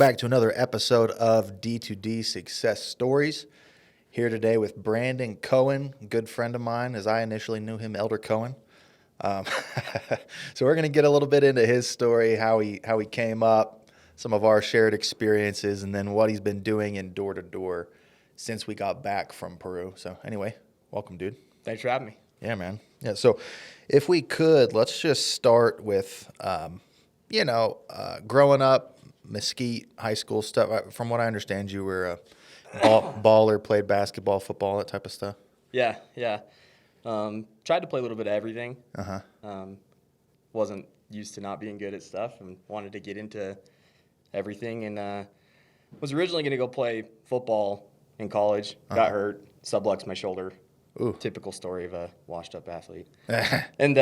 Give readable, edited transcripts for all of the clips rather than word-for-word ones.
back to another episode of D2D Success Stories. Here today with Brandon Cohen, good friend of mine, as I initially knew him, Elder Cohen. Um, so we're going to get a little bit into his story, how he came up, some of our shared experiences, and then what he's been doing in door-to-door since we got back from Peru. So anyway, welcome, dude. Thanks for having me. Yeah, man. Yeah, so if we could, let's just start with, growing up, Mesquite, high school stuff. From what I understand, you were a baller, played basketball, football, that type of stuff. Yeah. Tried to play a little bit of everything. Wasn't used to not being good at stuff and wanted to get into everything. And was originally going to go play football in college. Got hurt, subluxed my shoulder. Ooh. Typical story of a washed-up athlete. And,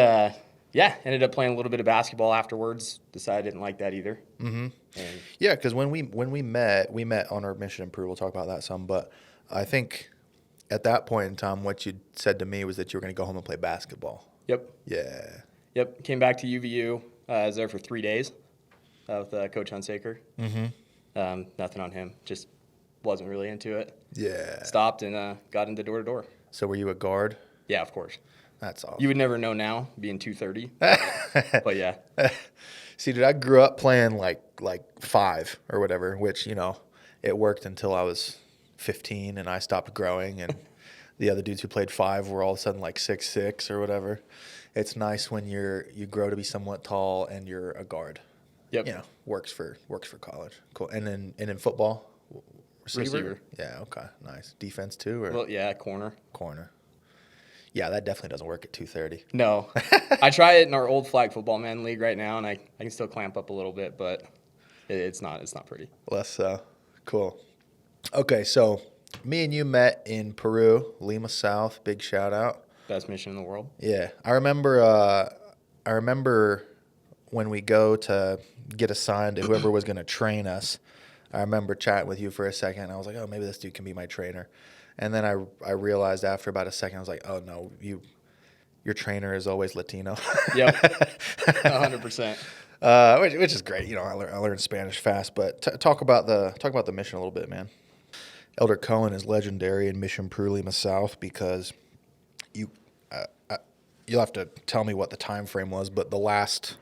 ended up playing a little bit of basketball afterwards. Decided I didn't like that either. Mm-hmm. Yeah, because when we met on our mission in Peru. We'll talk about that some. But I think at that point in time, what you said to me was that you were going to go home and play basketball. Yep. Yeah. Yep. Came back to UVU. I was there for 3 days with Coach Hunsaker. Mm-hmm. Nothing on him. Just wasn't really into it. Yeah. Stopped and got into door-to-door. So were you a guard? Yeah, of course. That's awesome. You would never know now, being 230. But yeah. See, dude, I grew up playing like 5 or whatever, which, it worked until I was 15 and I stopped growing, and the other dudes who played 5 were all of a sudden like 6'6" or whatever. It's nice when you grow to be somewhat tall and you're a guard. Yep. Works for college. Cool. And in football, Receiver. Yeah, okay. Nice. Defense too, or Well, yeah, corner. Yeah, that definitely doesn't work at 230. No. I try it in our old flag football man league right now, and I can still clamp up a little bit, but it's not pretty. Less cool. Okay, so me and you met in Peru, Lima South. Big shout out. Best mission in the world. Yeah, I remember when we go to get assigned to whoever was going to train us. I remember chatting with you for a second, and I was like, oh, maybe this dude can be my trainer. And then I realized after about a second, I was like, oh, no, your trainer is always Latino. Yep, 100%. Which is great. I learned Spanish fast. But talk about the mission a little bit, man. Elder Cohen is legendary in Mission Peru, Lima South, because you'll have to tell me what the time frame was, but the last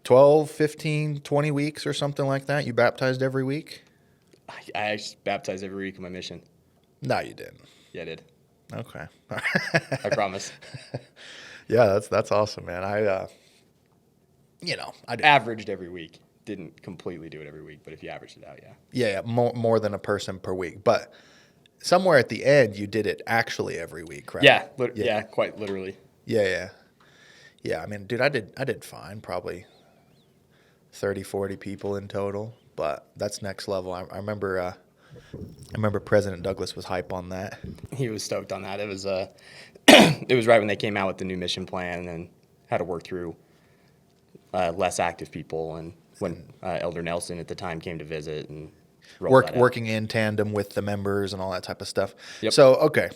12, 15, 20 weeks or something like that, you baptized every week? I baptized every week in my mission. No, you didn't. Yeah, I did. Okay. I promise. Yeah, that's awesome, man. I averaged every week. Didn't completely do it every week, but if you averaged it out, yeah. Yeah, more than a person per week. But somewhere at the end, you did it actually every week, right? Yeah, quite literally. Yeah. I mean, dude, I did fine, probably 30, 40 people in total, but that's next level. I remember President Douglas was hype on that. He was stoked on that. It was it was right when they came out with the new mission plan and had to work through less active people, and when Elder Nelson at the time came to visit and working in tandem with the members and all that type of stuff. Yep. So, okay.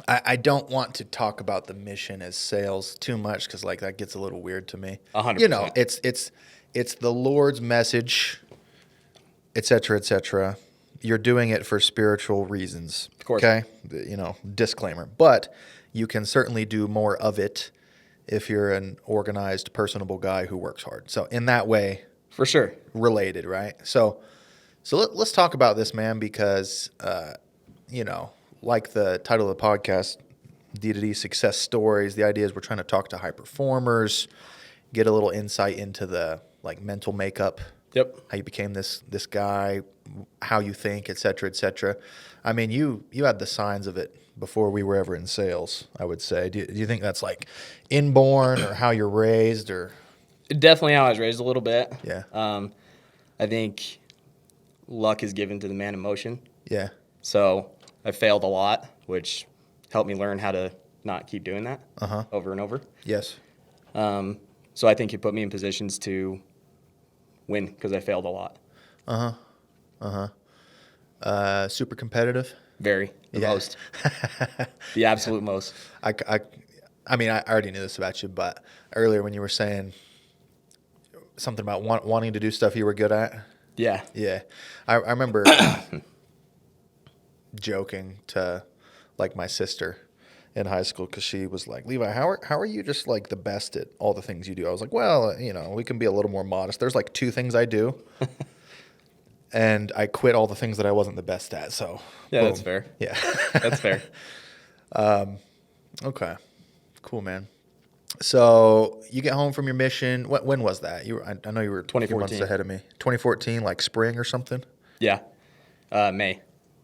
I don't want to talk about the mission as sales too much, because that gets a little weird to me. 100%. It's the Lord's message, et cetera, et cetera. You're doing it for spiritual reasons. Of course. Okay? Disclaimer. But you can certainly do more of it if you're an organized, personable guy who works hard. So in that way, for sure, related, right? So let's talk about this, man, because like the title of the podcast, D2D Success Stories, the idea is we're trying to talk to high performers, get a little insight into the mental makeup. Yep. How you became this guy, how you think, et cetera, et cetera. I mean, you had the signs of it before we were ever in sales, I would say. Do you think that's inborn, or how you're raised, or? Definitely how I was raised a little bit. Yeah. I think luck is given to the man in motion. Yeah. So I failed a lot, which helped me learn how to not keep doing that over and over. Yes. So I think it put me in positions to win because I failed a lot. Super competitive? Very. The most. The absolute most. I mean, I already knew this about you, but earlier when you were saying something about wanting to do stuff you were good at. Yeah. Yeah. I remember joking to like my sister in high school because she was like, Levi, how are you just like the best at all the things you do? I was like, well, we can be a little more modest. There's like two things I do, and I quit all the things that I wasn't the best at. So, Yeah, boom. that's fair. Yeah. That's fair. Okay. Cool, man. So you get home from your mission. When was that? I know you were a few months 2014. ahead of me. 2014, like spring or something? Yeah. May.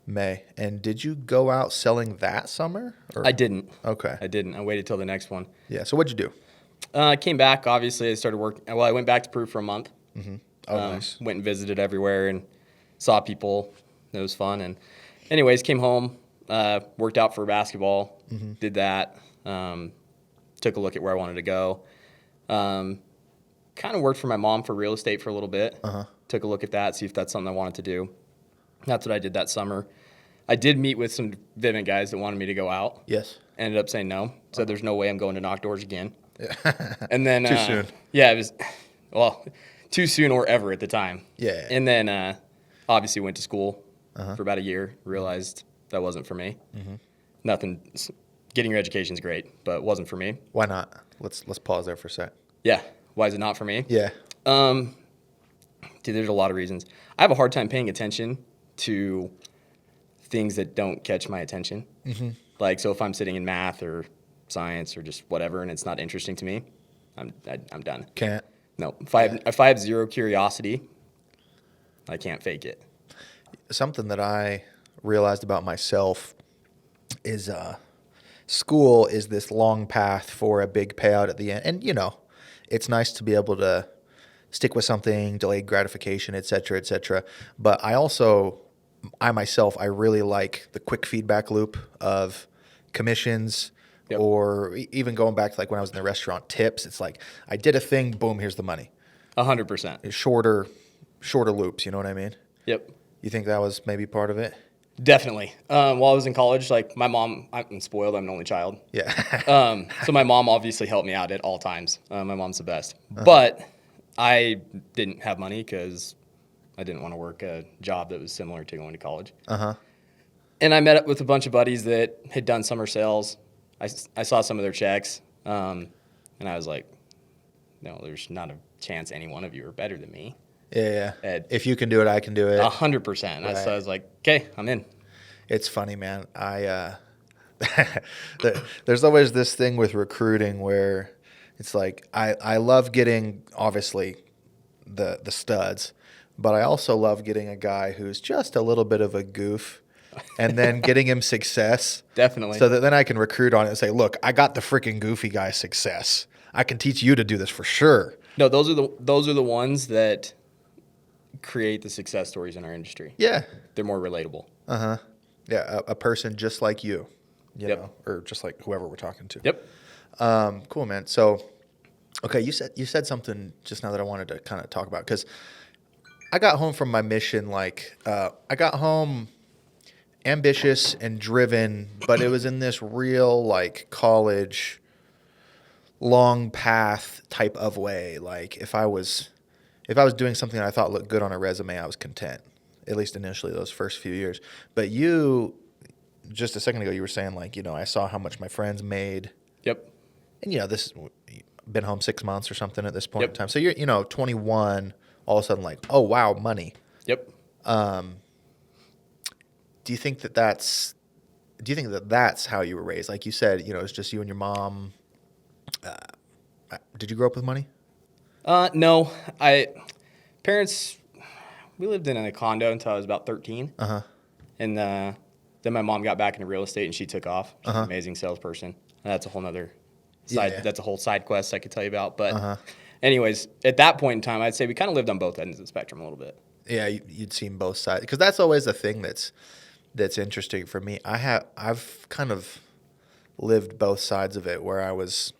May. And did you go out selling that summer? Or I didn't. okay. I didn't. I waited till the next one. Yeah. So what'd you do? I came back. Obviously, I started working. Well, I went back to Peru for a month. Oh, nice. Went and visited everywhere and saw people. It was fun. And anyways, came home, worked out for basketball, did that. Took a look at where I wanted to go. Kind of worked for my mom for real estate for a little bit. Took a look at that, see if that's something I wanted to do. That's what I did that summer. I did meet with some Vivint guys that wanted me to go out. Yes. Ended up saying no. Said there's no way I'm going to knock doors again. And then Too soon. Yeah, it was too soon or ever at the time. Yeah. And then obviously went to school for about a year. Realized that wasn't for me. Nothing. Getting your education is great, but it wasn't for me. Why not? Let's pause there for a sec. Yeah. Why is it not for me? Yeah. Dude, there's a lot of reasons. I have a hard time paying attention to things that don't catch my attention. Like, so if I'm sitting in math or science or just whatever and it's not interesting to me, I'm done. Can't. No, if I have zero curiosity, I can't fake it. Something that I realized about myself is school is this long path for a big payout at the end. And, it's nice to be able to stick with something, delayed gratification, et cetera, et cetera. But I myself, I really like the quick feedback loop of commissions. Yep. Or even going back to like when I was in the restaurant, tips. It's like I did a thing, boom, here's the money. 100%. It's shorter loops. You know what I mean? Yep. You think that was maybe part of it? Definitely. While I was in college, like my mom, I'm spoiled. I'm an only child. Yeah. So my mom obviously helped me out at all times. My mom's the best. But I didn't have money because I didn't want to work a job that was similar to going to college. And I met up with a bunch of buddies that had done summer sales. I saw some of their checks, and I was like, no, there's not a chance any one of you are better than me. Yeah. Ed. If you can do it, I can do it. 100%. Right. So I was like, okay, I'm in. It's funny, man. There's always this thing with recruiting where it's like I love getting obviously the studs, but I also love getting a guy who's just a little bit of a goof, and then getting him success. Definitely. So that then I can recruit on it and say, look, I got the freaking goofy guy success. I can teach you to do this for sure. No, those are the ones that create the success stories in our industry. Yeah. They're more relatable. Yeah, a person just like you Yep. know, or just like whoever we're talking to. Yep. Cool, man. So, okay, you said something just now that I wanted to kind of talk about because I got home from my mission I got home ambitious and driven, but it was in this real like college long path type of way. Like if I was doing something that I thought looked good on a resume, I was content. At least initially those first few years. But you just a second ago you were saying like, I saw how much my friends made. Yep. And this been home 6 months or something at this point Yep. in time. So you're 21, all of a sudden like, oh wow, money. Yep. Do you think that that's how you were raised? Like you said, it's just you and your mom. Did you grow up with money? No, parents, we lived in a condo until I was about 13. And then my mom got back into real estate and she took off. She's an amazing salesperson. And that's a whole nother side. Yeah. That's a whole side quest I could tell you about. But anyways, at that point in time, I'd say we kind of lived on both ends of the spectrum a little bit. Yeah, you'd seen both sides because that's always the thing that's interesting for me. I've kind of lived both sides of it where I was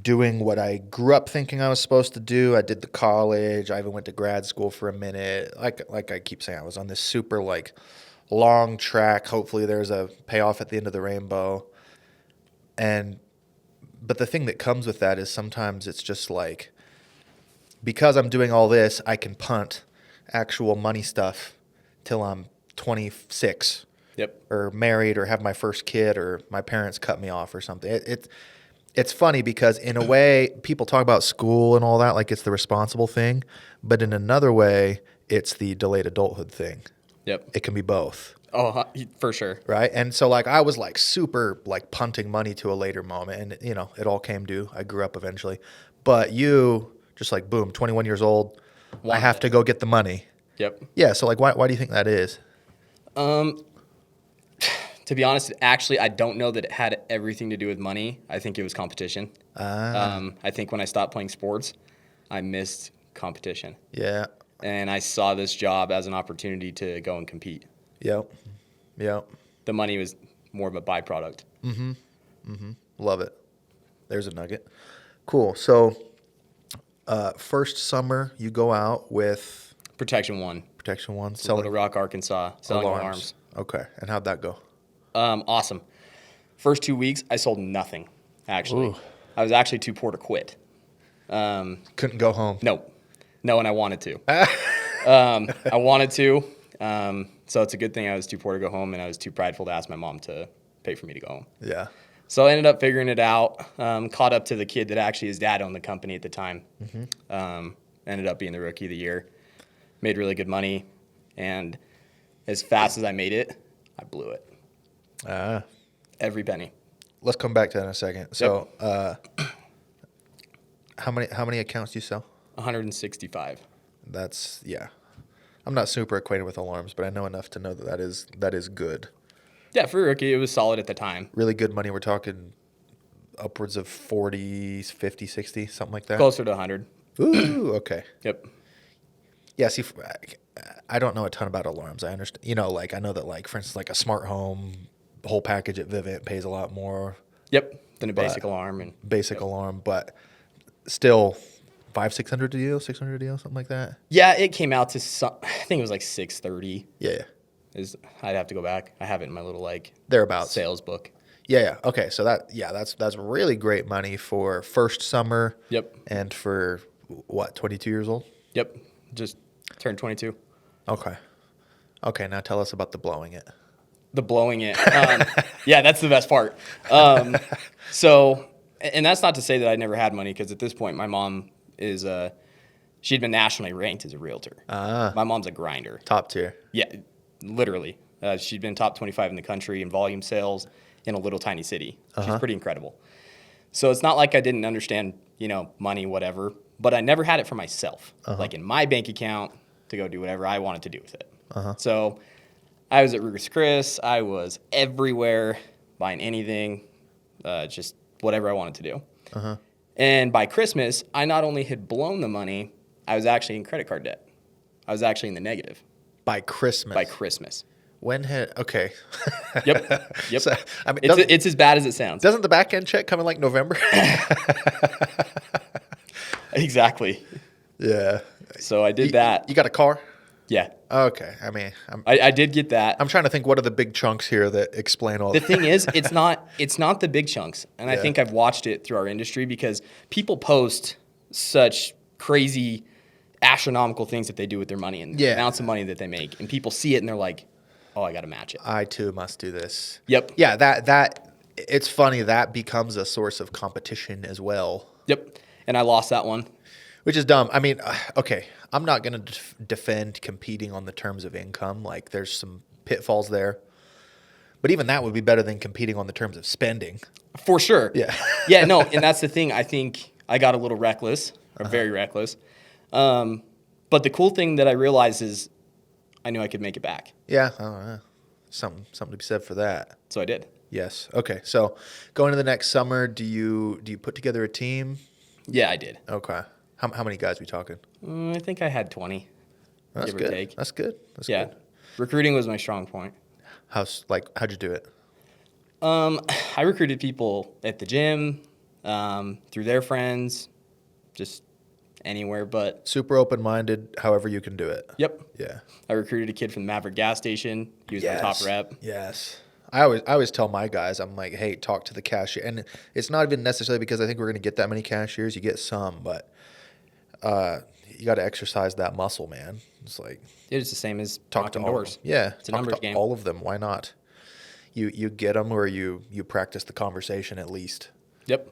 doing what I grew up thinking I was supposed to do. I did the college. I even went to grad school for a minute. Like I keep saying, I was on this super like long track. Hopefully there's a payoff at the end of the rainbow. But the thing that comes with that is sometimes it's just like because I'm doing all this, I can punt actual money stuff till I'm 26 Yep. or married or have my first kid or my parents cut me off or something. It's funny because in a way, people talk about school and all that like it's the responsible thing, but in another way, it's the delayed adulthood thing. Yep. It can be both. Oh, for sure. Right. And so like I was like super like punting money to a later moment and it all came due. I grew up eventually. But you just like boom, 21 years old, I Wanted have it. to go get the money. Yep. Yeah, so like why do you think that is? To be honest, actually, I don't know that it had everything to do with money. I think it was competition. I think when I stopped playing sports, I missed competition. Yeah. And I saw this job as an opportunity to go and compete. Yep. Yep. The money was more of a byproduct. Love it. There's a nugget. Cool. So first summer you go out with Protection One, Protection One Little selling Rock, Arkansas, selling alarms. Okay. And how'd that go? Awesome. First 2 weeks, I sold nothing, actually. Ooh. I was actually too poor to quit. Couldn't go home. No, and I wanted to. I wanted to. So it's a good thing I was too poor to go home, and I was too prideful to ask my mom to pay for me to go home. Yeah. So I ended up figuring it out, caught up to the kid that actually his dad owned the company at the time. Ended up being the rookie of the year. Made really good money, and as fast as I made it, I blew it. Every penny. Let's come back to that in a second. So how many accounts do you sell? 165. That's yeah. I'm not super acquainted with alarms, but I know enough to know that is good. Yeah, for a rookie, it was solid at the time. Really good money. We're talking upwards of 40, 50, 60, something like that. Closer to 100. Ooh, okay. Yep. Yeah, see, I don't know a ton about alarms. I understand, like I know that, like for instance, like a smart home, the whole package at Vivint pays a lot more. Yep. Then a basic But- alarm and Basic alarm, but still 600 a deal, 600 a deal, something like that. yeah, it came out to I think it was like 630. Yeah, I'd have to go back. I have it in my little like thereabouts. sales book. Yeah. Okay, so that's really great money for first summer. Yep. And for what, 22 years old? Yep. Just turned 22. Okay. Okay, now tell us about the blowing it. The blowing it. Yeah, that's the best part. So, and that's not to say that I never had money, because at this point, my mom is she'd been nationally ranked as a realtor. My mom's a grinder. Top tier. Yeah, literally. She'd been top 25 in the country in volume sales in a little tiny city. She's pretty incredible. So it's not like I didn't understand, money, whatever, but I never had it for myself, like in my bank account to go do whatever I wanted to do with it. So I was at Ruger's Chris. I was everywhere buying anything, just whatever I wanted to do. And by Christmas, I not only had blown the money, I was actually in credit card debt. I was actually in the negative By Christmas. by Christmas. When had okay. Yep. So, I mean, It's as bad as it sounds. doesn't the back end check come in like November? Exactly. Yeah. So I did that. You got a car? Yeah. Okay. I mean, I did get that. I'm trying to think what are the big chunks here that explain all The that. thing is, it's not the big chunks. And I think I've watched it through our industry because people post such crazy astronomical things that they do with their money and the amounts of money that they make. And people see it and they're like, oh, I got to match it. I too must do this. Yep. Yeah, that it's funny that becomes a source of competition as well, Yep. And I lost that one. which is dumb. I mean, okay, I'm not going to defend competing on the terms of income. Like there's some pitfalls there. But even that would be better than competing on the terms of spending. For sure. Yeah. Yeah, no, and that's the thing. I think I got a little reckless, or very reckless. But the cool thing that I realized is I knew I could make it back. Yeah, I don't know. Something to be said for that. So I did. Yes. Okay. So going to the next summer, do you put together a team? Yeah, I did. Okay. How many guys we talking? I think I had 20. That's Give or good. take. That's good. That's Yeah. good. Recruiting was my strong point. How'd you do it? I recruited people at the gym, through their friends, just anywhere but. Super open-minded, however you can do it. Yep. Yeah. I recruited a kid from the Maverick gas station. He was my top rep. Yes. I always tell my guys, I'm like, hey, talk to the cashier. And it's not even necessarily because I think we're going to get that many cashiers. You get some, but you got to exercise that muscle, man. It's like It's the same as talk to knocking all doors. of them. Yeah, It's a talk numbers to game. all of them. Why not? You get them, or you practice the conversation at least. Yep.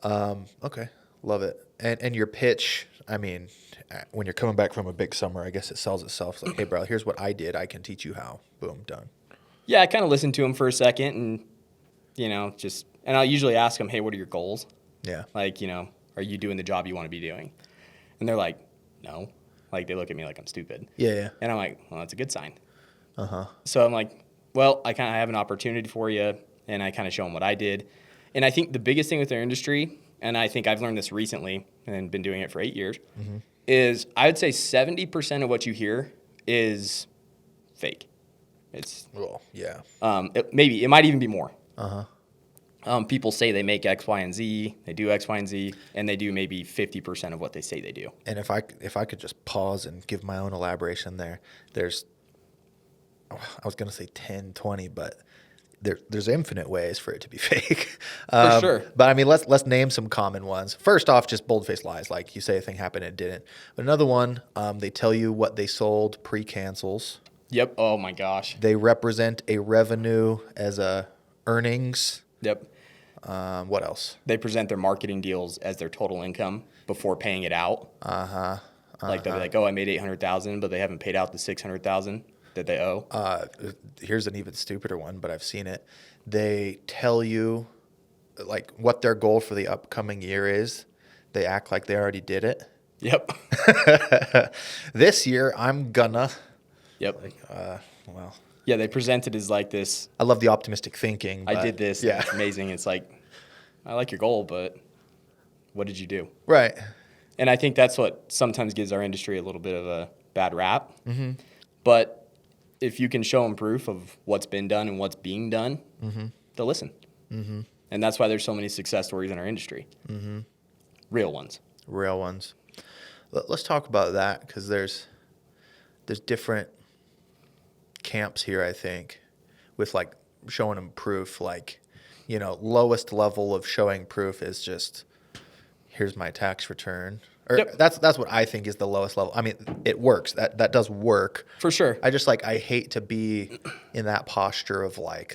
Okay, love it. And your pitch, I mean, when you're coming back from a big summer, I guess it sells itself. It's like, hey, bro, here's what I did. I can teach you how. Boom, done. Yeah, I kind of listen to them for a second and, and I'll usually ask them, hey, what are your goals? Yeah. Like, are you doing the job you want to be doing? And they're like, no. Like, they look at me like I'm stupid. Yeah. And I'm like, well, that's a good sign. Uh-huh. So I'm like, well, I kind of have an opportunity for you, and I kind of show them what I did. And I think the biggest thing with their industry, and I think I've learned this recently and been doing it for 8 years, is I would say 70% of what you hear is fake. It's Well, yeah. it might even be more. People say they make X, Y, and Z. They do X, Y, and Z, and they do maybe 50% of what they say they do. And if I could just pause and give my own elaboration there, I was going to say 10, 20, but there's infinite ways for it to be fake. For sure. But I mean, let's name some common ones. First off, just bold-faced lies, like you say a thing happened and it didn't. But another one, they tell you what they sold pre-cancels. Yep. Oh my gosh. They represent a revenue as a earnings. Yep. What else? They present their marketing deals as their total income before paying it out. Like they'll be like, "Oh, I made 800,000, but they haven't paid out the 600,000 that they owe." Here's an even stupider one, but I've seen it. They tell you like what their goal for the upcoming year is. They act like they already did it. Yep. This year, I'm gonna. Yep. Well, Yeah, they present it as like this. I love the optimistic thinking. I but did this. Yeah. It's amazing. It's like, I like your goal, but what did you do? Right. And I think that's what sometimes gives our industry a little bit of a bad rap. But if you can show them proof of what's been done and what's being done, they'll listen. And that's why there's so many success stories in our industry. Real ones. Real ones. Let's talk about that because there's different camps here, I think, with like showing them proof. Like, lowest level of showing proof is just, here's my tax return. Or Yep. that's what I think is the lowest level. I mean, it works. That does work. For sure. I hate to be in that posture of like,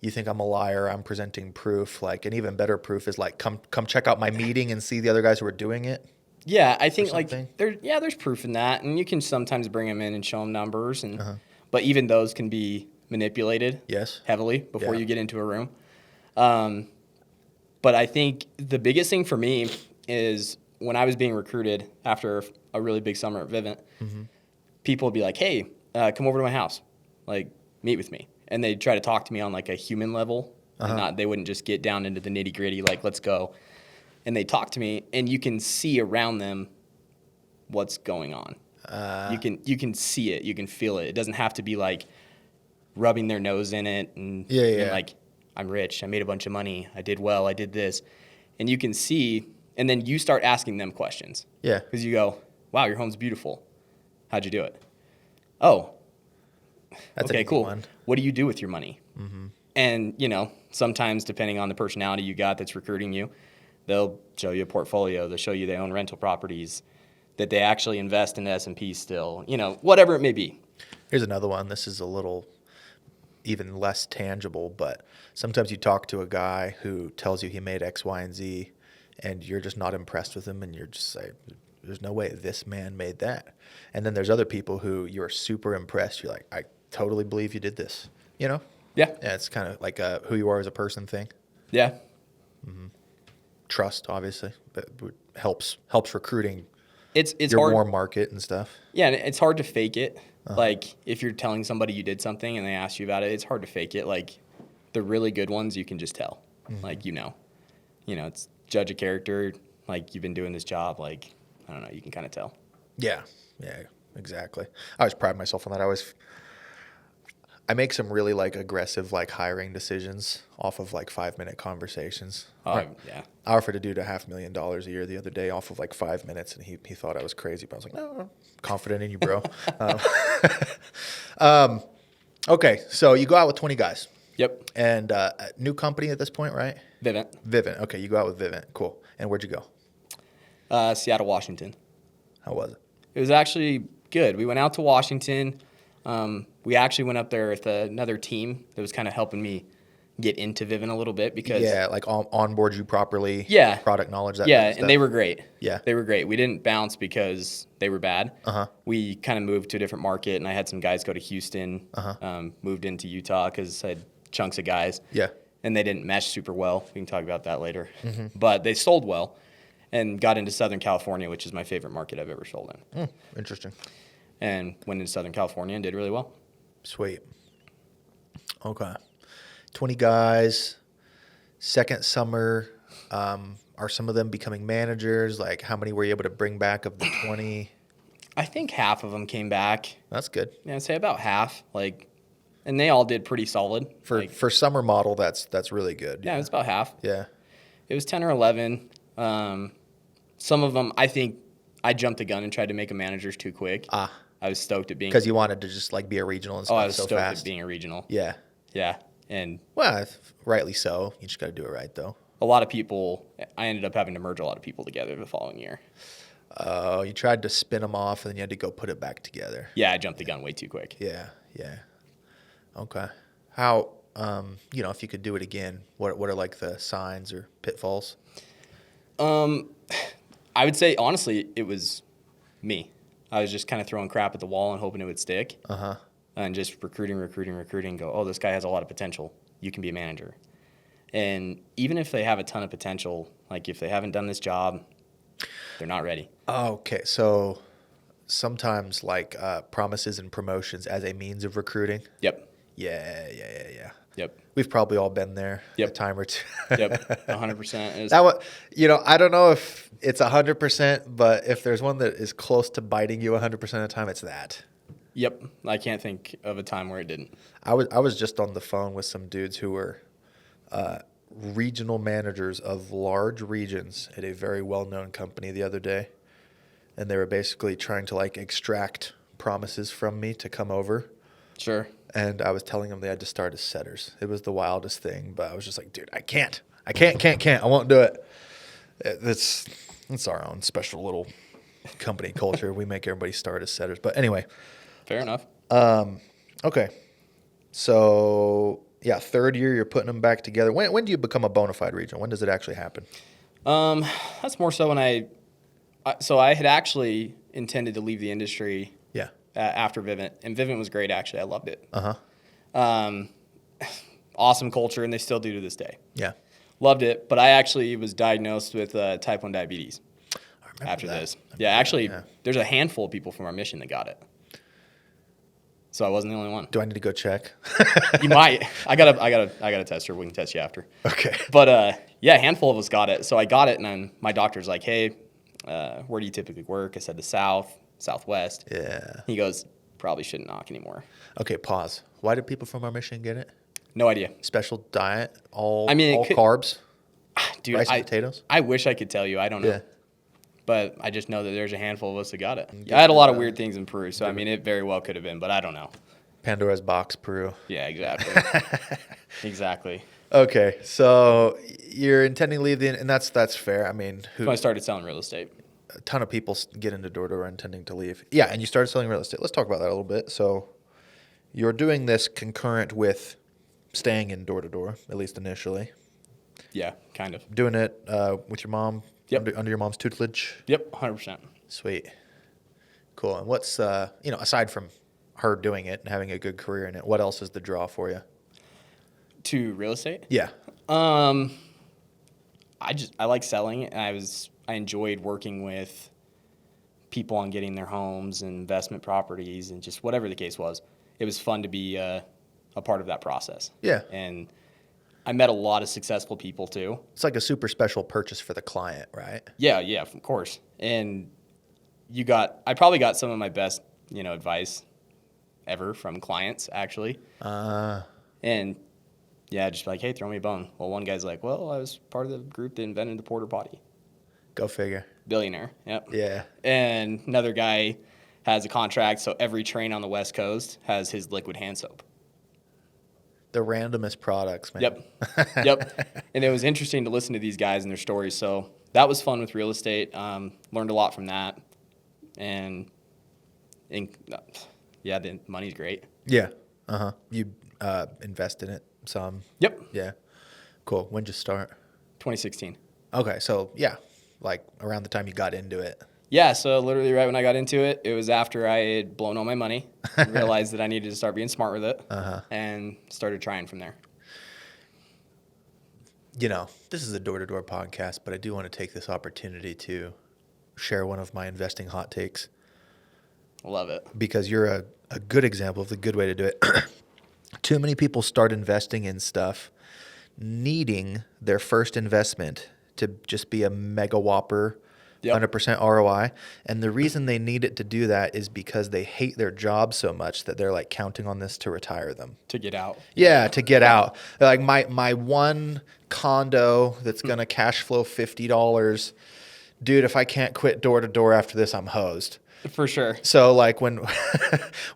you think I'm a liar, I'm presenting proof. Like, an even better proof is like, come check out my meeting and see the other guys who are doing it. Yeah, I think like something? there's proof in that, and you can sometimes bring them in and show them numbers, and but even those can be manipulated Yes. heavily before Yeah. you get into a room. But I think the biggest thing for me is when I was being recruited after a really big summer at Vivint, people would be like, "Hey, come over to my house, like meet with me," and they'd try to talk to me on like a human level, and they wouldn't just get down into the nitty gritty, like let's go. And they talk to me, and you can see around them what's going on. You can see it, you can feel it. It doesn't have to be like rubbing their nose in it and being like, I'm rich, I made a bunch of money, I did well, I did this. And you can see, and then you start asking them questions. Yeah. Because you go, wow, your home's beautiful. How'd you do it? Oh, That's an okay, easy cool. one. What do you do with your money? And, sometimes depending on the personality you got that's recruiting you, they'll show you a portfolio. They'll show you they own rental properties, that they actually invest in S&P still, whatever it may be. Here's another one. This is a little even less tangible, but sometimes you talk to a guy who tells you he made X, Y, and Z, and you're just not impressed with him, and you're just like, there's no way this man made that. And then there's other people who you're super impressed. You're like, I totally believe you did this. Yeah. Yeah, it's kind of like a who you are as a person thing. Yeah. Trust, obviously, but helps recruiting It's your hard. warm market and stuff. Yeah, and it's hard to fake it. Like, if you're telling somebody you did something and they ask you about it, it's hard to fake it. Like, the really good ones, you can just tell. Like, it's judge a character. Like, you've been doing this job. Like, I don't know. You can kind of tell. Yeah, exactly. I always pride myself on that. I make some really like aggressive like hiring decisions off of like 5-minute conversations. Yeah. I offered a dude $500,000 a year the other day off of like 5 minutes, and he thought I was crazy, but I was like, no, I'm confident in you, bro. Okay, so you go out with 20 guys. Yep. And a new company at this point, right? Vivint. Vivint. Okay, you go out with Vivint. Cool. And where'd you go? Seattle, Washington. How was it? It was actually good. We went out to Washington. We actually went up there with another team that was kind of helping me get into Vivint a little bit because Yeah, like onboard you properly. Yeah. Product knowledge. That yeah, kind of stuff. and they were great. Yeah. They were great. We didn't bounce because they were bad. Uh-huh. We kind of moved to a different market, and I had some guys go to Houston. Uh-huh. Moved into Utah because I had chunks of guys. Yeah. And they didn't mesh super well. We can talk about that later. Mm-hmm. But they sold well and got into Southern California, which is my favorite market I've ever sold in. Interesting. And went into Southern California and did really well. Sweet. Okay. 20 guys. Second summer. Are some of them becoming managers? Like, how many were you able to bring back of the 20? I think half of them came back. That's good. Yeah, I'd say about half. And they all did pretty solid. For summer model, that's really good. Yeah, it was about half. Yeah. It was 10 or 11. Some of them, I think I jumped the gun and tried to make them managers too quick. Ah. I was stoked at being. Because you wanted to just like be a regional and stuff I was so stoked fast. at being a regional. Yeah. Yeah. And Well, rightly so. You just got to do it right, though. a lot of people, I ended up having to merge a lot of people together the following year. Oh, you tried to spin them off, and then you had to go put it back together. Yeah, I jumped the gun way too quick. Yeah. Okay. How, if you could do it again, what are like the signs or pitfalls? I would say, honestly, it was me. I was just kind of throwing crap at the wall and hoping it would stick. Uh-huh. And just recruiting, go, oh, this guy has a lot of potential. You can be a manager. And even if they have a ton of potential, like if they haven't done this job, they're not ready. Okay, so sometimes like promises and promotions as a means of recruiting. Yep. Yeah. Yep. We've probably all been there Yep. a time or two. Yep. 100%. That one, I don't know if it's 100%, but if there's one that is close to biting you 100% of the time, it's that. Yep. I can't think of a time where it didn't. I was just on the phone with some dudes who were regional managers of large regions at a very well-known company the other day, and they were basically trying to like extract promises from me to come over. Sure. And I was telling them they had to start as setters. It was the wildest thing, but I was just like, dude, I can't. I won't do it. It's our own special little company culture. We make everybody start as setters. But anyway. Fair enough. Okay. So, yeah, third year, you're putting them back together. When do you become a bona fide regional? When does it actually happen? That's more so when I had actually intended to leave the industry. Yeah. After Vivint, and Vivint was great. Actually, I loved it. Uh-huh. Awesome culture, and they still do to this day. Yeah. Loved it, but I actually was diagnosed with type 1 diabetes after this. Yeah, actually, there's a handful of people from our mission that got it. So I wasn't the only one. Do I need to go check? You might. I got a tester. We can test you after. Okay. But a handful of us got it. So I got it, and then my doctor's like, "Hey, where do you typically work?" I said the South, Southwest. Yeah. He goes, "Probably shouldn't knock anymore." Okay, pause. Why did people from our mission get it? No idea. Special diet, all could, carbs, dude. rice and potatoes? I wish I could tell you. I don't know. Yeah. But I just know that there's a handful of us that got it. I had a lot of weird things in Peru, so I mean, it very well could have been, but I don't know. Pandora's box, Peru. Yeah, exactly. Exactly. Okay, so you're intending to leave and that's fair. I mean, So I started selling real estate. a ton of people get into door-to-door intending to leave. Yeah, and you started selling real estate. Let's talk about that a little bit. So you're doing this concurrent with staying in door-to-door, at least initially. Yeah, kind of. Doing it with your mom, Yep. under your mom's tutelage. Yep, 100%. Sweet. Cool. And what's, aside from her doing it and having a good career in it, what else is the draw for you? To real estate? Yeah. I like selling, and I enjoyed working with people on getting their homes and investment properties and just whatever the case was. It was fun to be a part of that process. Yeah. And I met a lot of successful people too. It's like a super special purchase for the client, right? Yeah, of course. And I probably got some of my best, advice ever from clients actually. And yeah, just like, hey, throw me a bone. Well, one guy's like, well, I was part of the group that invented the porta potty. Go figure. Billionaire. Yep. Yeah. And another guy has a contract, so every train on the West Coast has his liquid hand soap. The randomest products, man. Yep. And it was interesting to listen to these guys and their stories. So that was fun with real estate. Learned a lot from that. and yeah, the money's great. Yeah. You invest in it some. Yep. Yeah. Cool. When'd you start? 2016. Okay, so yeah, like around the time you got into it. Yeah, so literally right when I got into it, it was after I had blown all my money, realized that I needed to start being smart with it, and started trying from there. This is a door-to-door podcast, but I do want to take this opportunity to share one of my investing hot takes Love it. because you're a good example of the good way to do it. Too many people start investing in stuff needing their first investment to just be a mega whopper, Yep. 100% ROI. And the reason they need it to do that is because they hate their job so much that they're like counting on this to retire them. To get out. Yeah, to get out. Like my one condo that's going to cash flow $50. Dude, if I can't quit door to door after this, I'm hosed. For sure. So like when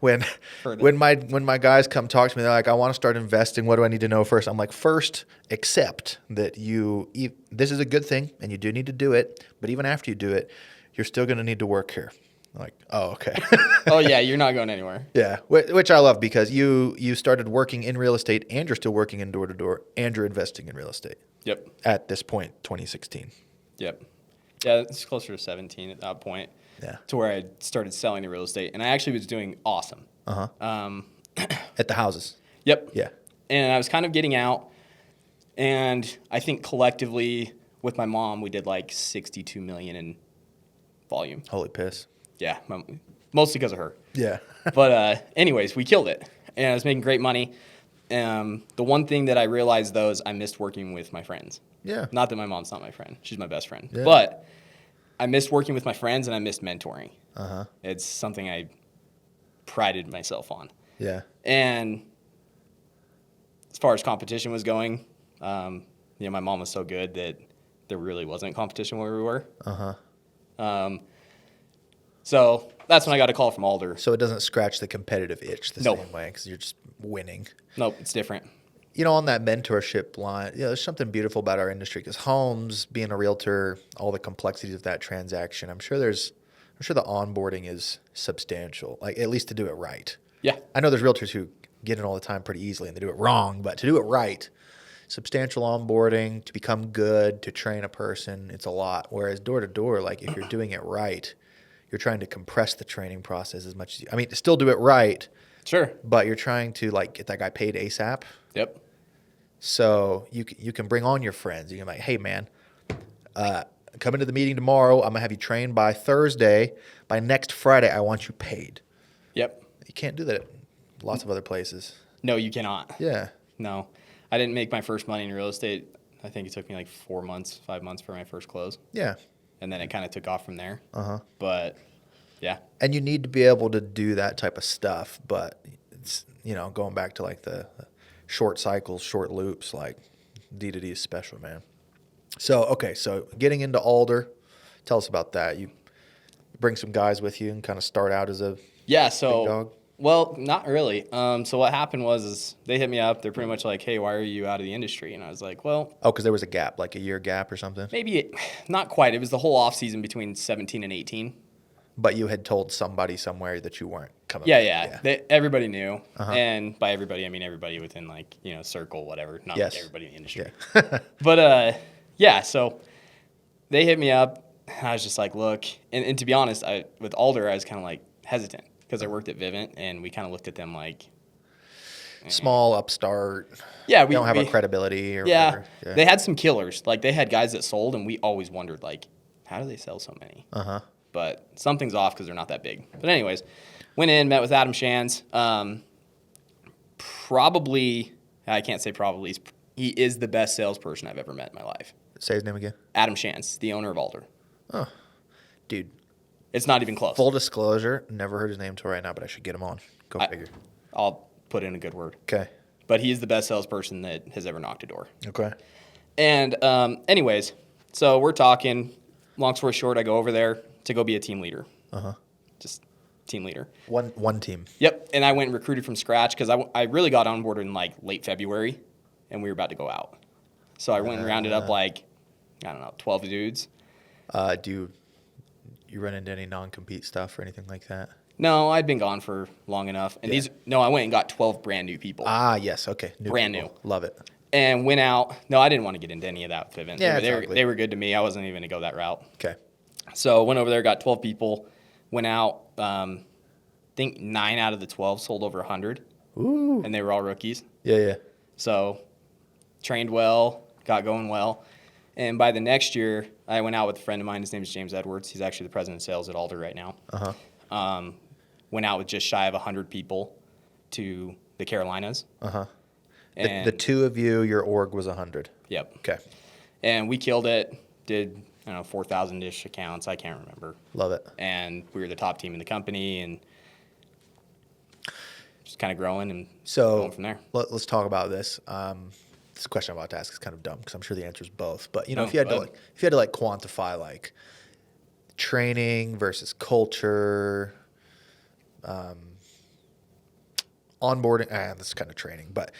my guys come talk to me, they're like, I want to start investing. What do I need to know first? I'm like, first, accept that this is a good thing and you do need to do it. But even after you do it, you're still going to need to work here. I'm like, oh, okay. Oh, yeah, you're not going anywhere. Yeah, which I love because you started working in real estate and you're still working in door to door and you're investing in real estate. Yep. At this point, 2016. Yep. Yeah, it's closer to 17 at that point. Yeah. To where I started selling the real estate, and I actually was doing awesome. At the houses. Yep. Yeah. And I was kind of getting out, and I think collectively with my mom, we did like 62 million in volume. Holy piss. Yeah, mostly because of her. Yeah. But anyways, we killed it, and I was making great money. The one thing that I realized, though, is I missed working with my friends. Yeah. Not that my mom's not my friend. She's my best friend. Yeah. But I missed working with my friends, and I missed mentoring. Uh-huh. It's something I prided myself on. Yeah. And as far as competition was going, my mom was so good that there really wasn't competition where we were. So that's when I got a call from Alder. So it doesn't scratch the competitive itch the No. same way because you're just winning. Nope, it's different. On that mentorship line, there's something beautiful about our industry because homes, being a realtor, all the complexities of that transaction, I'm sure the onboarding is substantial, like at least to do it right. Yeah. I know there's realtors who get in all the time pretty easily and they do it wrong, but to do it right, substantial onboarding, to become good, to train a person, it's a lot. Whereas door to door, like if you're doing it right, you're trying to compress the training process as much as to still do it right. Sure. But you're trying to like get that guy paid ASAP. Yep. So you can bring on your friends. You can be like, hey man, come into the meeting tomorrow. I'm gonna have you trained by Thursday. By next Friday, I want you paid. Yep. You can't do that at lots of other places. No, you cannot. Yeah. No. I didn't make my first money in real estate. I think it took me like 5 months for my first close. Yeah. And then it kind of took off from there. But yeah. And you need to be able to do that type of stuff, but it's going back to like the short cycles, short loops, like D2D is special, man. So getting into Alder, tell us about that. You bring some guys with you and kind of start out as a big dog? Well, not really. So what happened was they hit me up. They're pretty much like, hey, why are you out of the industry? And I was like, well. Oh, because there was a gap, like a year gap or something? Maybe not quite. It was the whole off season between 17 and 18. But you had told somebody somewhere that you weren't coming Yeah. Everybody knew. And by everybody, I mean everybody within circle, whatever. Not like everybody in the industry. Yeah. But so they hit me up. And I was just like, look. And to be honest, with Alder, I was kind of like hesitant because I worked at Vivint and we kind of looked at them like. Small upstart. Yeah. We don't have a credibility or whatever. Yeah. They had some killers. Like they had guys that sold and we always wondered like, how do they sell so many? But something's off because they're not that big. But anyways, went in, met with Adam Shands. I can't say probably, he is the best salesperson I've ever met in my life. Say his name again. Adam Shands, the owner of Alder. Oh, dude. It's not even close. Full disclosure, never heard his name till right now, but I should get him on. Go figure. I'll put in a good word. Okay. But he is the best salesperson that has ever knocked a door. Okay. And anyways, so we're talking. Long story short, I go over there to go be a team leader. Just team leader. One team. Yep. And I went and recruited from scratch because I really got on board in like late February and we were about to go out. So I went and rounded up 12 dudes. you run into any non-compete stuff or anything like that? No, I'd been gone for long enough. And I went and got 12 brand new people. Ah, yes. Okay. Brand people. new. Love it. And went out. No, I didn't want to get into any of that with Vivint. Yeah, they were good to me. I wasn't even going to go that route. Okay. So went over there, got 12 people, went out. I think 9 out of the 12 sold over 100. Ooh. And they were all rookies. Yeah. So trained well, got going well. And by the next year, I went out with a friend of mine. His name is James Edwards. He's actually the president of sales at Alder right now. Went out with just shy of 100 people to the Carolinas. The two of you, your org was 100. Yep. Okay. And we killed it. Did, 4,000-ish accounts. I can't remember. Love it. And we were the top team in the company and just kind of growing and So going from there. let's talk about this. This question I'm about to ask is kind of dumb because I'm sure the answer is both. But No, if you had go to ahead. quantify like training versus culture, onboarding. This is kind of training, but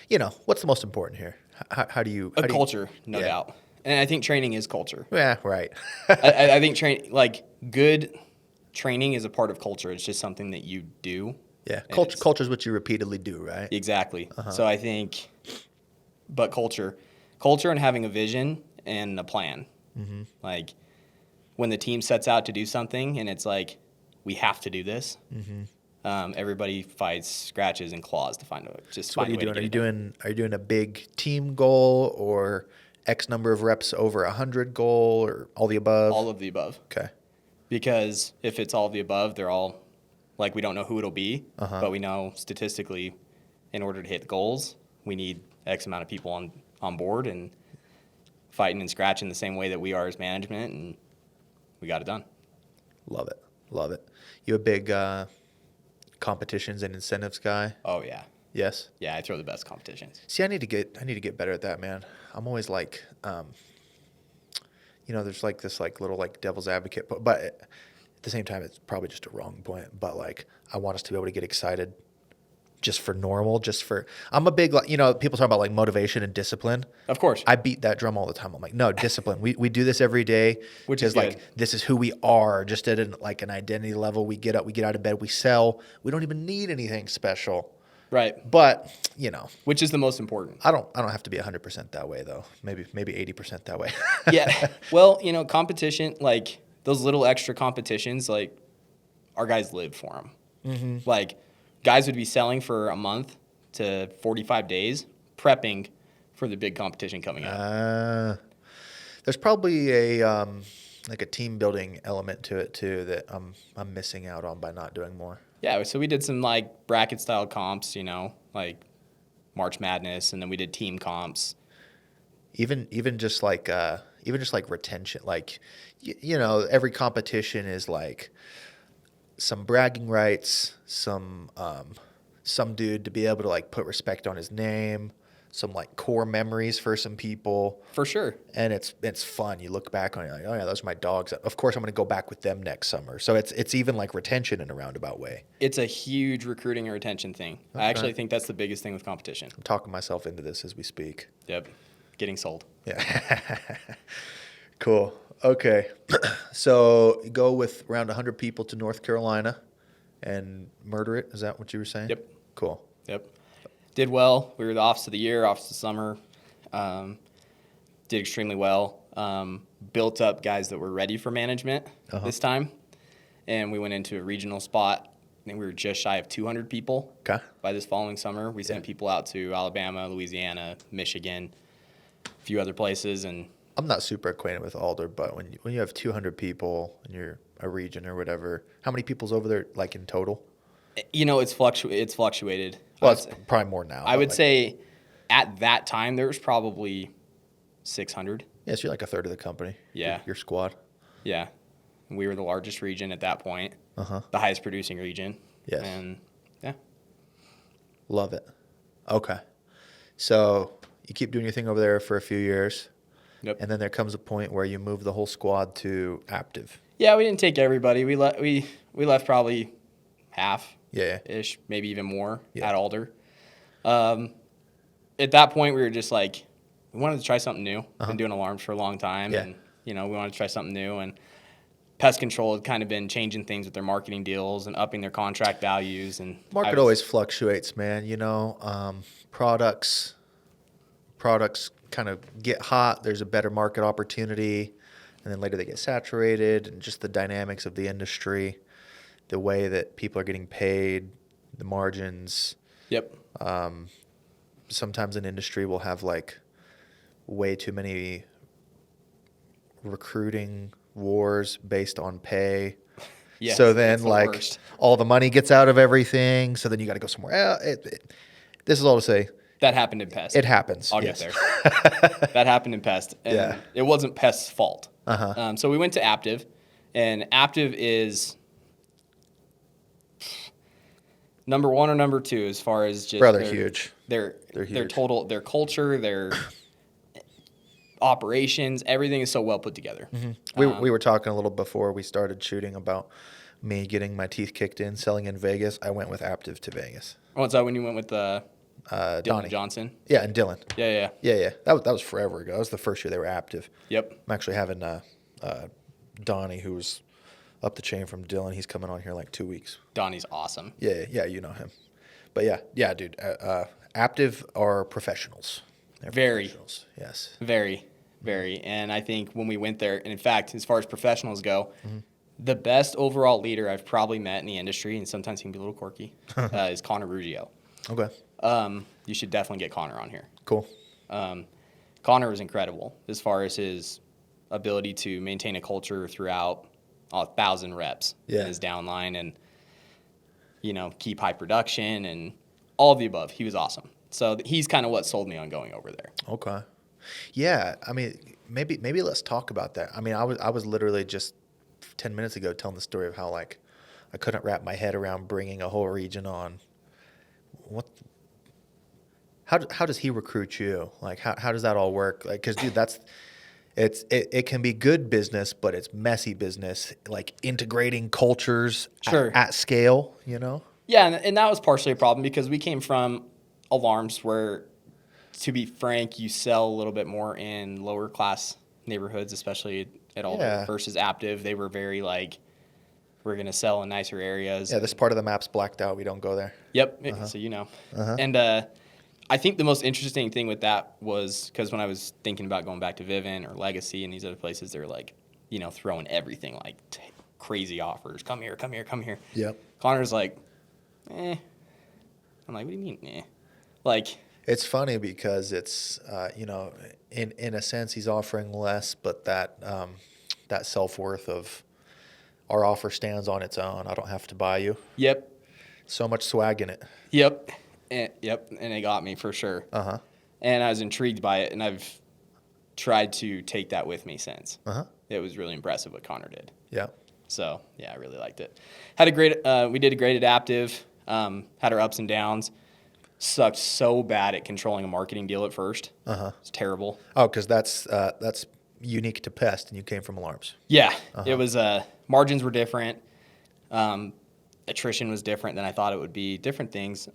what's the most important here? How do you Culture, no Yeah. doubt. And I think training is culture. Yeah, right. I think good training is a part of culture. It's just something that you do. Yeah, And culture is what you repeatedly do, right? Exactly. So I think, but culture and having a vision and a plan. Like when the team sets out to do something and it's like, we have to do this. Everybody fights, scratches, and claws to find a So what are you doing? Are you doing? Are you doing a big team goal or X number of reps over 100 goal or all the above? All of the above. Okay. Because if it's all of the above, they're all like we don't know who it'll be, but we know statistically, in order to hit the goals, we need X amount of people on board and fighting and scratching the same way that we are as management, and we got it done. Love it. Love it. You a big competitions and incentives guy? Oh yeah, Yes. yeah. I throw the best competitions. See, I need to get better at that, man. I'm always like, there's like this like little like devil's advocate, but at the same time, it's probably just a wrong point. But like, I want us to be able to get excited just for normal, I'm a big, like, people talk about like motivation and discipline. Of course. I beat that drum all the time. I'm like, no, discipline. We do this every day. Which is like, good. this is who we are, just at an identity level. We get up, we get out of bed, we sell. We don't even need anything special. Right. But, Which is the most important. I don't have to be 100% that way though. Maybe 80% that way. Yeah. Well, competition, like those little extra competitions, like our guys live for them. Like guys would be selling for a month to 45 days, prepping for the big competition coming up. There's probably a like a team building element to it too that I'm missing out on by not doing more. Yeah, so we did some like bracket style comps, like March Madness, and then we did team comps. Even just like retention, like every competition is like some bragging rights, some dude to be able to like put respect on his name, some like core memories for some people. For sure. And it's fun. You look back on it like, oh yeah, those are my dogs. Of course, I'm going to go back with them next summer. So it's even like retention in a roundabout way. It's a huge recruiting and retention thing. Okay. I actually think that's the biggest thing with competition. I'm talking myself into this as we speak. Yep. Getting sold. Yeah. Cool. Okay. So you go with around 100 people to North Carolina and murder it. Is that what you were saying? Yep. Cool. Yep. Did well. We were the office of the year, office of the summer. Did extremely well. Built up guys that were ready for management this time. And we went into a regional spot. I think we were just shy of 200 people. Okay. By this following summer. We sent people out to Alabama, Louisiana, Michigan, a few other places. And I'm not super acquainted with Alder, but when you have 200 people in your a region or whatever, how many people's over there like in total? it's fluctuated. Well, it's probably more now. I would say at that time there was probably 600. Yeah, so you're like a third of the company. Yeah. Your squad. Yeah. We were the largest region at that point. The highest producing region. Yes. And yeah. Love it. Okay. So you keep doing your thing over there for a few years. Yep. And then there comes a point where you move the whole squad to Aptive. Yeah, we didn't take everybody. We left probably half Yeah. ish, maybe even more Yeah. at Alder. At that point we were just like we wanted to try something new. Been doing alarms for a long time, Yeah. and we wanted to try something new. And Pest Control had kind of been changing things with their marketing deals and upping their contract values. And Market always fluctuates, man. Products kind of get hot. There's a better market opportunity, and then later they get saturated, and just the dynamics of the industry, the way that people are getting paid, the margins. Yep. Sometimes an industry will have like way too many recruiting wars based on pay. Yes, So then it's the like worst. all the money gets out of everything. So then you got to go somewhere else. This is all to say That happened in Pest. it happens. I'll yes. get there. That happened in Pest. And Yeah. it wasn't Pest's fault. Uh-huh. So we went to Aptiv, and Aptiv is number one or number two as far as just Brother, huge. Their huge. total, their culture, their operations, everything is so well put together. We were talking a little before we started shooting about me getting my teeth kicked in, selling in Vegas. I went with Aptiv to Vegas. Oh, is that when you went with Dylan Donnie. Johnson? Yeah, and Dylan. Yeah. Yeah. That was forever ago. That was the first year they were Aptiv. Yep. I'm actually having Donnie, who's up the chain from Dylan. He's coming on here in like 2 weeks. Donnie's awesome. Yeah, you know him. But yeah, dude. Aptiv are professionals. They're Very. professionals. Yes. Very. And I think when we went there, and in fact, as far as professionals go, the best overall leader I've probably met in the industry, and sometimes he can be a little quirky, is Connor Ruggio. Okay. You should definitely get Connor on here. Cool. Connor was incredible as far as his ability to maintain a culture throughout 1,000 reps in his downline and, keep high production and all of the above. He was awesome. So he's kind of what sold me on going over there. Okay. Yeah, I mean, maybe let's talk about that. I mean, I was literally just 10 minutes ago telling the story of how like I couldn't wrap my head around bringing a whole region on. How does he recruit you? Like how does that all work? Like, because dude, it can be good business, but it's messy business. Like integrating cultures at scale. Yeah, and that was partially a problem because we came from alarms where, to be frank, you sell a little bit more in lower class neighborhoods, especially at Alder, versus Aptiv. They were very like, we're going to sell in nicer areas. Yeah, this part of the map's blacked out. We don't go there. Yep, so And I think the most interesting thing with that was because when I was thinking about going back to Vivint or Legacy and these other places, they're like, throwing everything, like crazy offers. Come here. Yep. Connor's like, eh. I'm like, what do you mean, eh? Like, it's funny because it's in a sense he's offering less, but that self-worth of our offer stands on its own. I don't have to buy you. Yep. So much swag in it. Yep. And it got me for sure. Uh-huh. And I was intrigued by it, and I've tried to take that with me since. Uh-huh. It was really impressive what Connor did. Yeah. So, yeah, I really liked it. Had a great we did a great Adaptive, had our ups and downs. Sucked so bad at controlling a marketing deal at first. Uh-huh. It's terrible. Oh, because that's unique to Pest, and you came from alarms. Yeah. It was margins were different. Attrition was different than I thought it would be. Different things.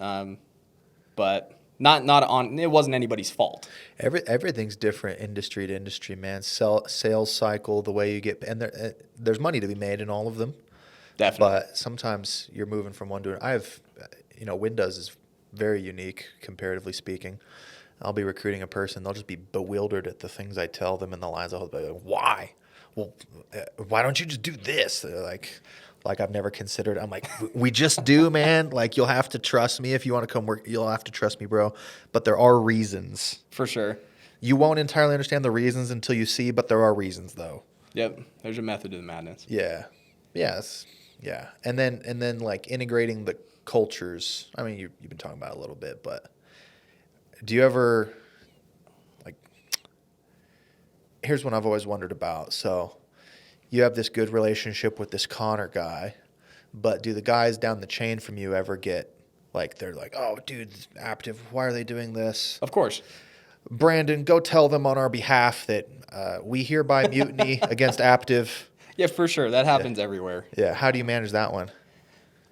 But not on. It wasn't anybody's fault. Everything's different industry to industry, man. Sales cycle, the way you get, and there's money to be made in all of them. Definitely. But sometimes you're moving from one to another. I have, Windows is very unique comparatively speaking. I'll be recruiting a person. They'll just be bewildered at the things I tell them in the lines. I'll be like, why? Well, why don't you just do this? They're like I've never considered. I'm like, we just do, man. Like, you'll have to trust me if you want to come work. You'll have to trust me, bro. But there are reasons. For sure. You won't entirely understand the reasons until you see, but there are reasons, though. Yep. There's a method to the madness. Yeah. Yes. Yeah. And then like integrating the cultures. I mean, you've been talking about it a little bit, but do you ever like? Here's what I've always wondered about. So, you have this good relationship with this Connor guy, but do the guys down the chain from you ever get like they're like, oh, dude, Aptiv, why are they doing this? Of course. Brandon, go tell them on our behalf that we hereby mutiny against Aptiv. Yeah, for sure. That happens everywhere. Yeah. How do you manage that one?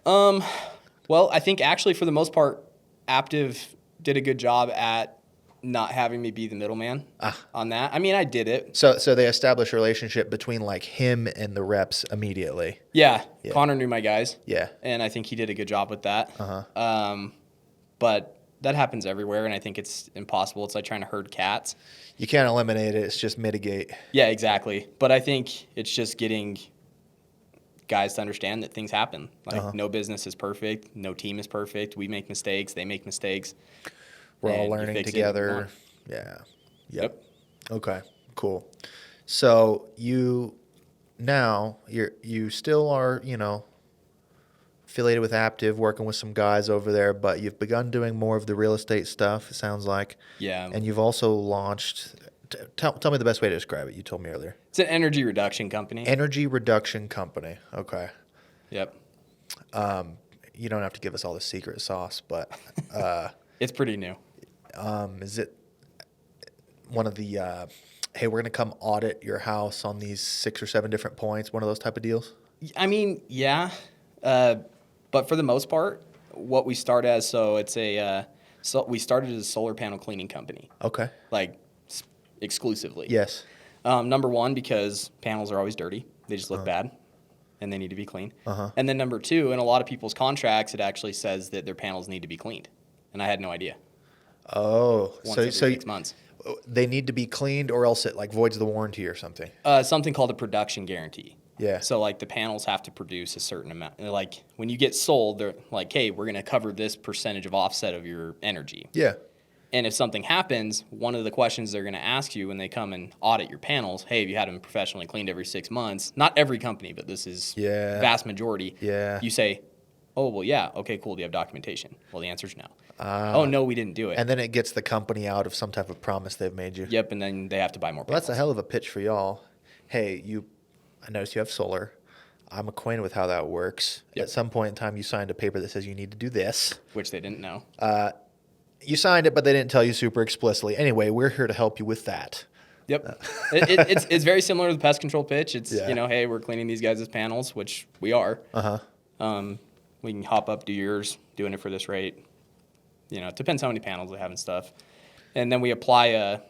Well, I think actually for the most part, Aptiv did a good job at not having me be the middleman on that. I mean, I did it. So they established a relationship between like him and the reps immediately. Yeah. Connor knew my guys. Yeah. And I think he did a good job with that. But that happens everywhere, and I think it's impossible. It's like trying to herd cats. You can't eliminate it. It's just mitigate. Yeah, exactly. But I think it's just getting guys to understand that things happen. Like no business is perfect. No team is perfect. We make mistakes. They make mistakes. We're all learning together. Yeah. Yep. Okay, cool. So you still are, affiliated with Aptiv, working with some guys over there, but you've begun doing more of the real estate stuff, it sounds like. Yeah. And you've also launched, tell me the best way to describe it. You told me earlier. It's an energy reduction company. Energy reduction company. Okay. Yep. You don't have to give us all the secret sauce, but it's pretty new. Is it one of the, hey, we're going to come audit your house on these 6 or 7 different points, one of those type of deals? I mean, yeah. But for the most part, what we start as, so it's we started as a solar panel cleaning company. Okay. Like exclusively. Yes. Number one, because panels are always dirty. They just look bad and they need to be cleaned. And then number two, in a lot of people's contracts, it actually says that their panels need to be cleaned. And I had no idea. Oh, Once every 6 months. They need to be cleaned or else it like voids the warranty or something. Something called a production guarantee. Yeah. So like the panels have to produce a certain amount. Like when you get sold, they're like, hey, we're going to cover this percentage of offset of your energy. Yeah. And if something happens, one of the questions they're going to ask you when they come and audit your panels, hey, have you had them professionally cleaned every 6 months? Not every company, but this is vast majority. Yeah. You say, oh, well, yeah. Okay, cool. Do you have documentation? Well, the answer is no. Oh, no, we didn't do it. And then it gets the company out of some type of promise they've made you. Yep, and then they have to buy more panels. Well, that's a hell of a pitch for y'all. Hey, I noticed you have solar. I'm acquainted with how that works. Yep. At some point in time, you signed a paper that says you need to do this. Which they didn't know. You signed it, but they didn't tell you super explicitly. Anyway, we're here to help you with that. Yep. It's very similar to the pest control pitch. It's, hey, we're cleaning these guys' panels, which we are. We can hop up, do yours, doing it for this rate. It depends how many panels they have and stuff. And then we apply a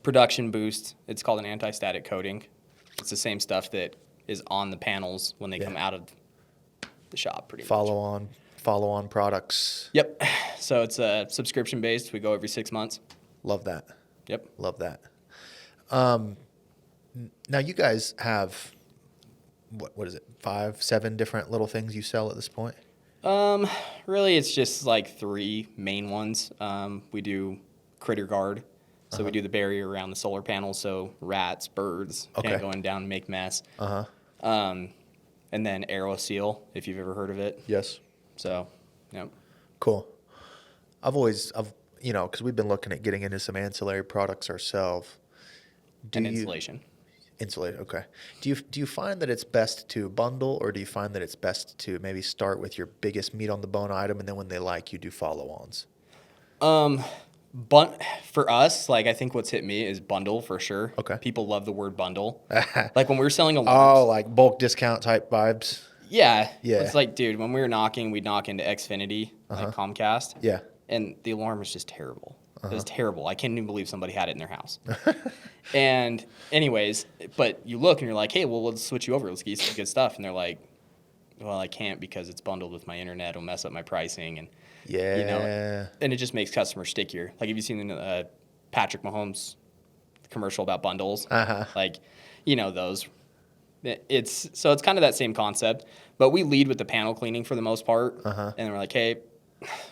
production boost. It's called an anti-static coating. It's the same stuff that is on the panels when they come out of the shop, pretty much. Follow on products. Yep. So it's subscription based. We go every 6 months. Love that. Yep. Love that. Now you guys have what is it? 5, 7 different little things you sell at this point? Really, it's just like 3 main ones. We do critter guard. So we do the barrier around the solar panels, so rats, birds can't go in down and make mess. And then Aero Seal, if you've ever heard of it. Yes. So, yep. Cool. Because we've been looking at getting into some ancillary products ourselves. Insulation. Insulate, okay. Do you find that it's best to bundle, or do you find that it's best to maybe start with your biggest meat on the bone item, and then when they like you do follow-ons? But for us, like I think what's hit me is bundle for sure. Okay. People love the word bundle. Like when we were selling Oh, like bulk discount type vibes? Yeah. Yeah. It's like, dude, when we were knocking, we'd knock into Xfinity, like Comcast. Yeah. And the alarm was just terrible. It was terrible. I can't even believe somebody had it in their house. And anyways, but you look and you're like, hey, well, let's switch you over. Let's get you some good stuff. And they're like, well, I can't because it's bundled with my internet. It'll mess up my pricing. And and it just makes customers stickier. Like, have you seen the Patrick Mahomes commercial about bundles? Like, those. It's kind of that same concept, but we lead with the panel cleaning for the most part. And we're like, hey,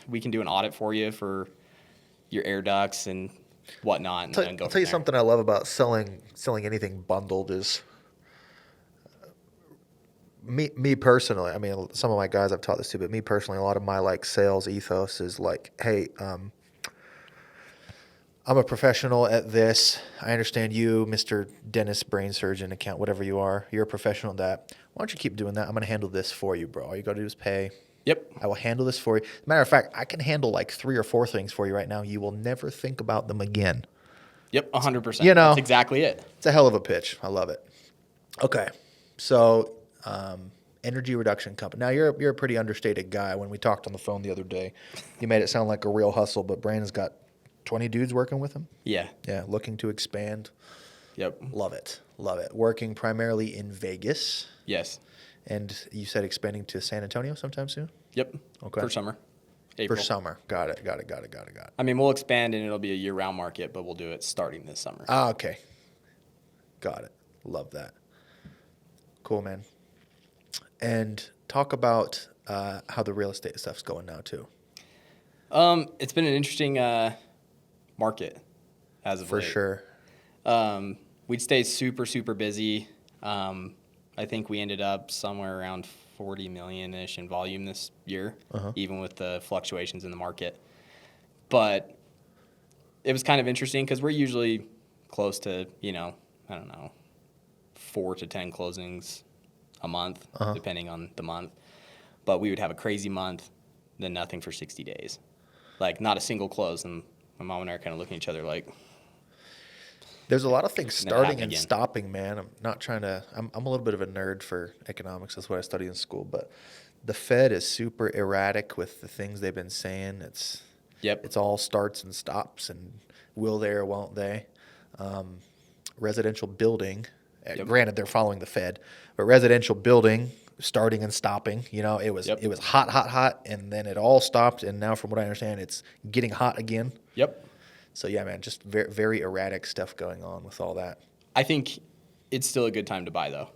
we can do an audit for you for your air ducts and whatnot. And then go I'll tell you something I love about selling anything bundled is me personally. I mean, some of my guys I've taught this to, but me personally, a lot of my like sales ethos is like, hey, I'm a professional at this. I understand you, Mr. Dentist, brain surgeon, account, whatever you are. You're a professional at that. Why don't you keep doing that? I'm going to handle this for you, bro. All you got to do is pay. Yep. I will handle this for you. As a matter of fact, I can handle like 3 or 4 things for you right now. You will never think about them again. Yep, 100%. That's exactly it. It's a hell of a pitch. I love it. Okay, so energy reduction company. Now you're a pretty understated guy. When we talked on the phone the other day, you made it sound like a real hustle, but Brandon's got 20 dudes working with him. Yeah. Yeah, looking to expand. Yep. Love it. Love it. Working primarily in Vegas. Yes. And you said expanding to San Antonio sometime soon? Yep. Okay. For summer. For April. summer. Got it. I mean, we'll expand and it'll be a year-round market, but we'll do it starting this summer. Ah, okay. Got it. Love that. Cool, man. And talk about how the real estate stuff's going now, too. It's been an interesting market as of For late. sure. We'd stay super, super busy. I think we ended up somewhere around 40 million-ish in volume this year, even with the fluctuations in the market. But it was kind of interesting because we're usually close to, 4 to 10 closings a month, depending on the month. But we would have a crazy month, then nothing for 60 days. Like, not a single close. And my mom and I are kind of looking at each other like, There's a lot of things Never starting happen and again. stopping, man. I'm not trying to. I'm a little bit of a nerd for economics. That's what I studied in school. But the Fed is super erratic with the things they've been saying. yep, It's all starts and stops, and will they or won't they? Residential building. Yep. Granted, they're following the Fed, but residential building starting and stopping. It was Yep. it was hot, and then it all stopped, and now, from what I understand, it's getting hot again. yep. So yeah, man, just very, very erratic stuff going on with all that. I think it's still a good time to buy, though.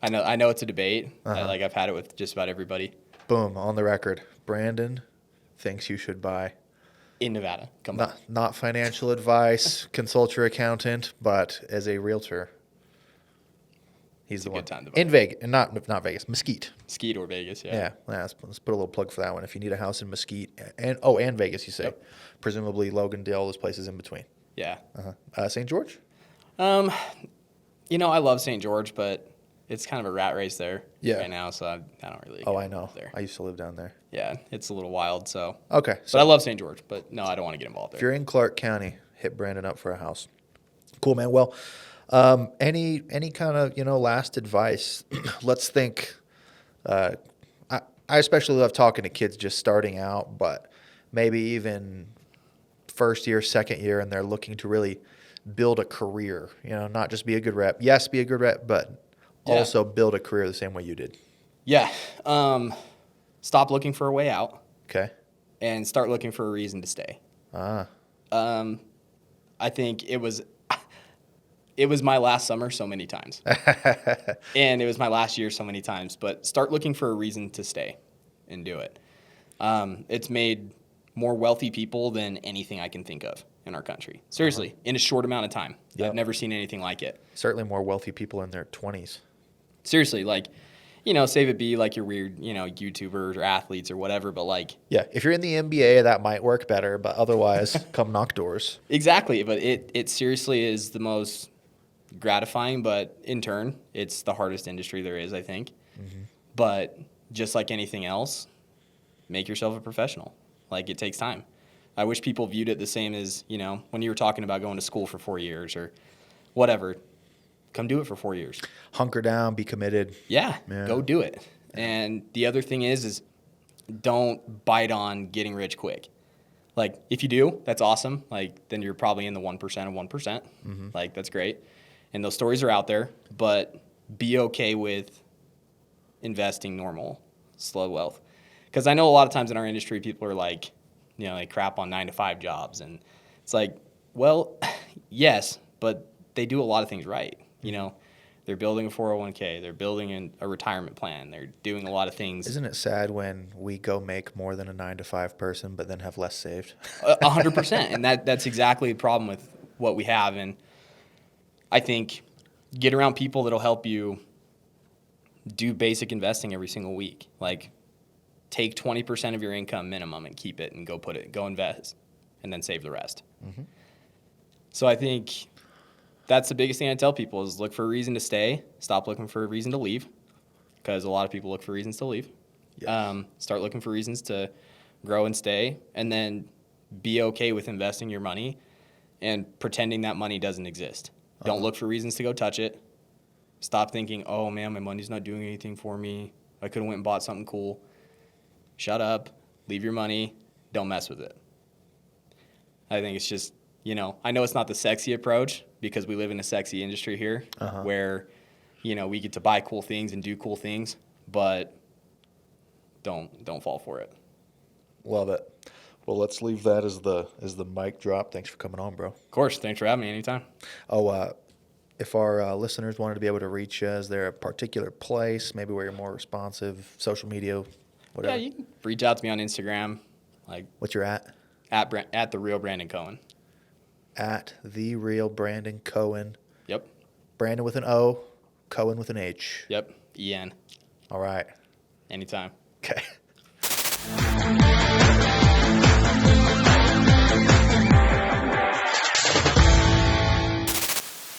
I know it's a debate. I've had it with just about everybody Boom, on the record. Brandon thinks you should buy. in Nevada. Come on. Not financial advice, consult your accountant, but as a realtor, he's the a one. good time to buy. In Vegas, and not Vegas, Mesquite. Skeet or Vegas, yeah. Yeah, let's put a little plug for that one. If you need a house in Mesquite and Vegas, you say, Yep. presumably Logandale, those places in between. Yeah. St. George. I love St. George, but it's kind of a rat race there right now, so I don't really. Oh, get I know. involved there. I used to live down there. Yeah, it's a little wild. So, Okay, but I love St. George. But no, I don't want to get involved if there. you're in Clark County, hit Brandon up for a house. Cool, man. Well, any kind of last advice? Let's think. I especially love talking to kids just starting out, but maybe even first year, second year, and they're looking to really build a career. Not just be a good rep. Yes, be a good rep, but also build a career the same way you did. Yeah. Stop looking for a way out Okay. and start looking for a reason to stay. I think it was my last summer so many times. And it was my last year so many times. But start looking for a reason to stay and do it. It's made more wealthy people than anything I can think of in our country. Seriously, in a short amount of time. Yep. I've never seen anything like it. Certainly more wealthy people in their 20s. Seriously, save it be like your weird, YouTubers or athletes or whatever, but Yeah, if you're in the NBA, that might work better, but otherwise, come knock doors. exactly. But it seriously is the most gratifying, but in turn, it's the hardest industry there is, I think. But just like anything else, make yourself a professional. It takes time. I wish people viewed it the same as, when you were talking about going to school for 4 years or whatever. Come do it for 4 years. Hunker down, be committed. Yeah, go do it. And the other thing is don't bite on getting rich quick. If you do, that's awesome. Then you're probably in the 1% of 1%. That's great. And those stories are out there, but be okay with investing normal, slow wealth. Because I know a lot of times in our industry, people are they crap on 9-to-5 jobs. And it's well, yes, but they do a lot of things right. They're building a 401k. They're building a retirement plan. They're doing a lot of things. Isn't it sad when we go make more than a 9-to-5 person, but then have less saved? 100%. And that's exactly the problem with what we have. And I think get around people that'll help you do basic investing every single week. Take 20% of your income minimum and keep it and go invest and then save the rest. So I think that's the biggest thing I tell people is look for a reason to stay. Stop looking for a reason to leave, because a lot of people look for reasons to leave. Yes. Start looking for reasons to grow and stay, and then be okay with investing your money and pretending that money doesn't exist. Don't look for reasons to go touch it. Stop thinking, oh, man, my money's not doing anything for me. I could have went and bought something cool. Shut up. Leave your money. Don't mess with it. I think it's just, I know it's not the sexy approach because we live in a sexy industry here where, we get to buy cool things and do cool things, but don't fall for it. Love it. Well, let's leave that as the mic drop. Thanks for coming on, bro. Of course. Thanks for having me anytime. Oh, if our listeners wanted to be able to reach you, is there a particular place, maybe where you're more responsive, social media, whatever? Yeah, you can reach out to me on Instagram, like What's your at the real Brandon Cohen. At the real Brandon Cohen. Yep. Brandon with an O, Cohen with an H. Yep. EN. All right. Anytime. Okay.